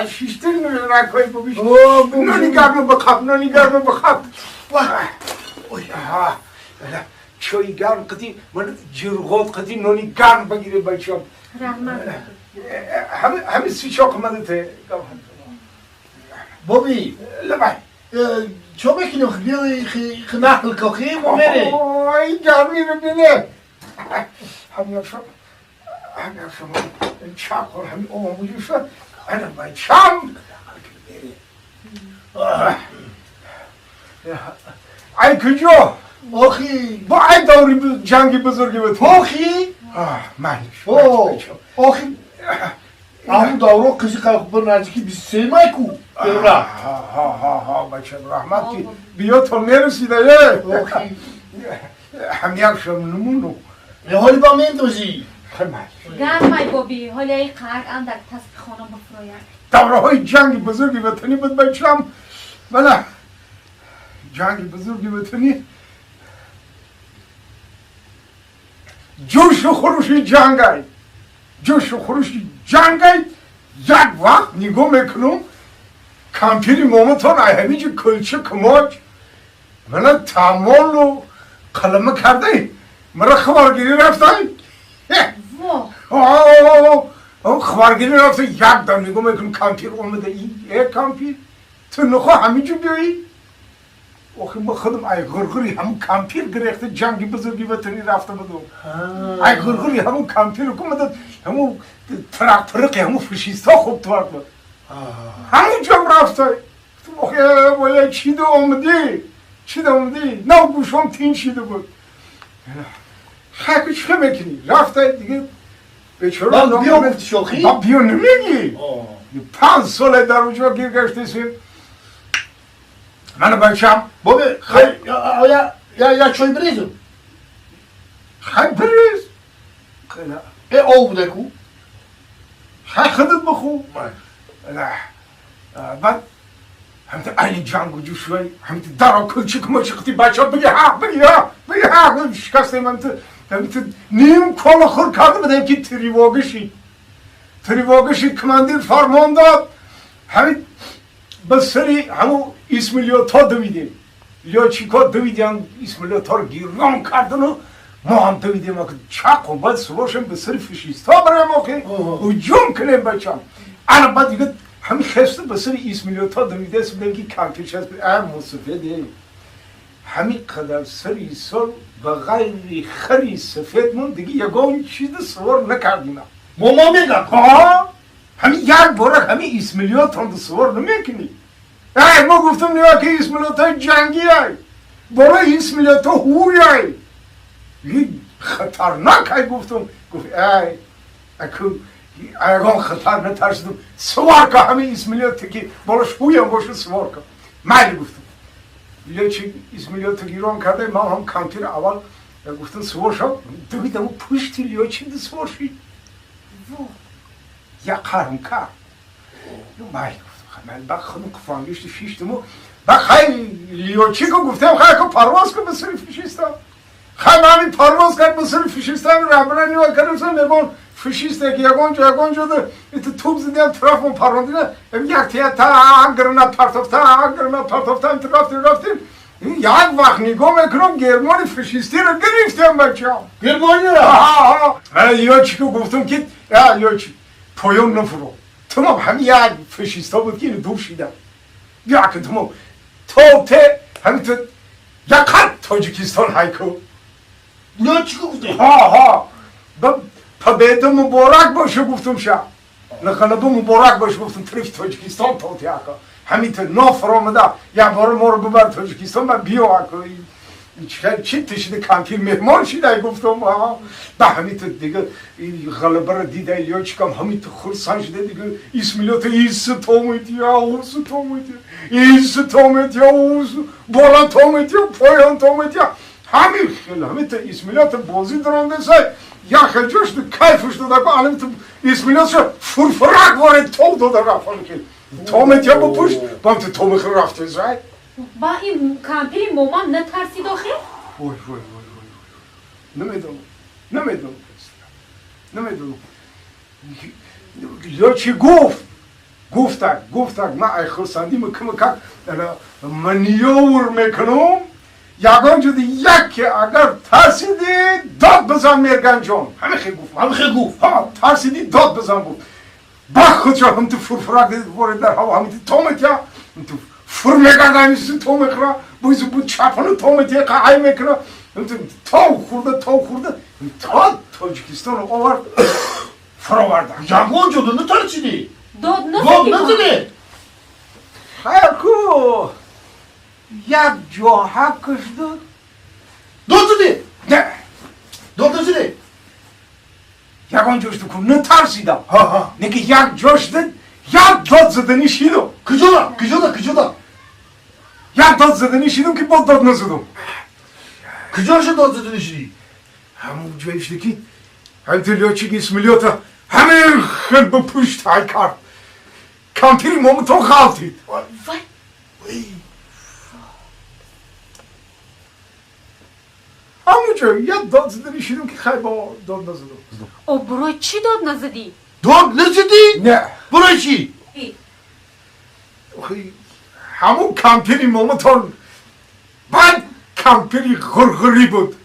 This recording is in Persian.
شیشتر نکوی ببیش نانی گرم بخواب چای گرم قدی من جرغات قدی نانی گرم بگیره بچم رحمت همه سیچاق آمده ته بابی لبای چو بکنیم خیلی نحل کاخیم و میره این گرمی رو بینه همین شما چاکر همین اوموجی شد انا باید شام ای کجا آخی با ای دوری جنگی بزرگی بود آخی مهلش آخی همون دورو کسی خلق نزدیکی 23 مای کو ها بچه رحمت کی بیا تا نرسیده یه آخی همیار شم نمونو یه حالی با من دوزی گرمای بابی حالا ای قرق اندک تسبیح خانم بفراید دوره های جنگی بزرگی وطنی بود بچم بله جنگی بزرگی وطنی جوش و خروشی جنگای یک وقت نگاه میکنم کمپیری مومتان همینجا کلچه کماج من تعمال و قلمه کرده مرا خبرگیری رفتن خبرگیری رفته یک دم نگاه میکنم کمپیر اومده یک کمپیر تو نخواه همینجا بیایی آخه ما خودم ای غرغری همون کمپیر گرفته جنگی بزرگی وطنی رفته بودم ای غرغری همون کمپیر رو کمدد همون ترقی همون فشیست ها خوب توارد بود همون جام رفته آخه باید چی دو آمدی نه گوشم تین شیده بود خیلی چه میکنی رفته دیگه من بیا گفتی شوخی؟ با بیا نمیگی 5 ساله در اونجا گیر گشته سیم من بچم بابی یا چای بریزم خیلی بریز ای او بوده کو خیلی خودت بخو بعد همت این جنگو جوشوی همت درا کلچه کما چختی بچه ها بگی ها شکسته من همت نیم کالا خور کرده بدهیم که تریواگشی کماندیر فرمان داد همت بسری همو اسمیلیوتا دویدیم لیاچیکا دویدیم اسمیلیوتا رو گیران کردن و ما هم دویدیم که چاق و باید سوارشم بسری فشیستا برایم آخه و جون کنیم بچم انا بعد دیگه همین خسته بسری اسمیلیوتا دویده است بودیم که کمپیش هست مصفده همین قدر سری سال و غیر خری سفید من دیگه یگان چیز سوار نکردیم ماما میگم همین یک باره همین اسمیلیوتا رو سوار نمیکنی ما گفتم نیا که اسمیلیوتا جنگی های برای اسمیلیوتا هوی های یه خطرناک های گفتم گفت اکو ایگان خطر نترسیدم سوار که همین اسمیلیوتا که بالاش هوی هم باشه سوار که مالی گفتم یه چی اسمیلیوتا گیران کرده ما هم کانتیر اول گفتم سوار شد دویدم پشتی لیا چی ده سوار شید یا قرم کرد مالی من با خودم کفانگیشت شیشتمو با خیلی لیوچی که گفتم خیلی که پرواز که بسری فشیستم خیلی همین پرواز کرد بسری فشیستم ربنا نیوه کردم نگون فشیسته که یگان جده ایت توب زدیم طرف من پروندینه یک تیه تا گرنات پرتفتم رفتیم یک وقت نگاه میکنم گرمانی فشیستی رو گرفتیم بچه هم گرمانی رو؟ لیوچی که گفتم که لیوچی پایان نفرو تمام همین یک فشیستا بود که اینو دور شیدم یا که تمام ته همین تو یک خط تاجیکستان هایکو یا چی گفته؟ پا بیده مبارک باشه گفتم شا نخنبه مبارک باشه گفتم طرف تاجیکستان تاوتی هکا همین تو نافر آمده یک بار ما رو ببر تاجیکستان من بیا هکا چی تشیده کانتین مهمان شده گفتم به همین تو دیگه غلبه رو دیده یا چیکم همین تو خورسان شده دیگه اسمیلیوتا ایس تومیتی اوس تومیتی ایس تومیتی اوس بالا تومیتی پایان تومیتی همین خیلی همین تو اسمیلیوتا بازی درانده سای یا خیلی جوش تو کیفش داده که همین تو اسمیلیوتا فرفرک وارد تو داده رفت که تومیتی با پشت با هم تو تومیخ رفته زای با این کمپیر مامان نترسید آخه؟ وای نمیدونم یا چی گفت گفتک من ای خرسندی مکمکک منیور میکنم یگان جدی یک اگر ترسیدی داد بزن میرگن جان همه خیلی گفت ها ترسیدی داد بزن گفت خود شو هم تو فرفرک وارد در هوا همی تومت یا تو فرمگرد همیشه تو میکنه بایزو بود چپانو تومت یا قای میکنه تو خورده تا تاجیکستان رو آورد فراوردن یگان جدو نترسیدی داد داد نزدی نزده خیر کو یک جا حقش داد داد زده نه داد نزده یگان جاش تو کن نترسیدم ها نگه یک جاش داد یک داد زدنی شیدم کجا یک داد زدنی شیدم که با داد نزدم کجاش داد زده نشیدی همون جایش که همین اسمیلیاتا همه خیل به پشت های کرد کمپیری مومتون خالتید همون جای یک داد زدنی شیدم که خیلی با داد نزدم او برای چی داد نزدی؟ داد نزدی نه برای چی همون کمپیری مومتون بعد کمپیری غرغری بود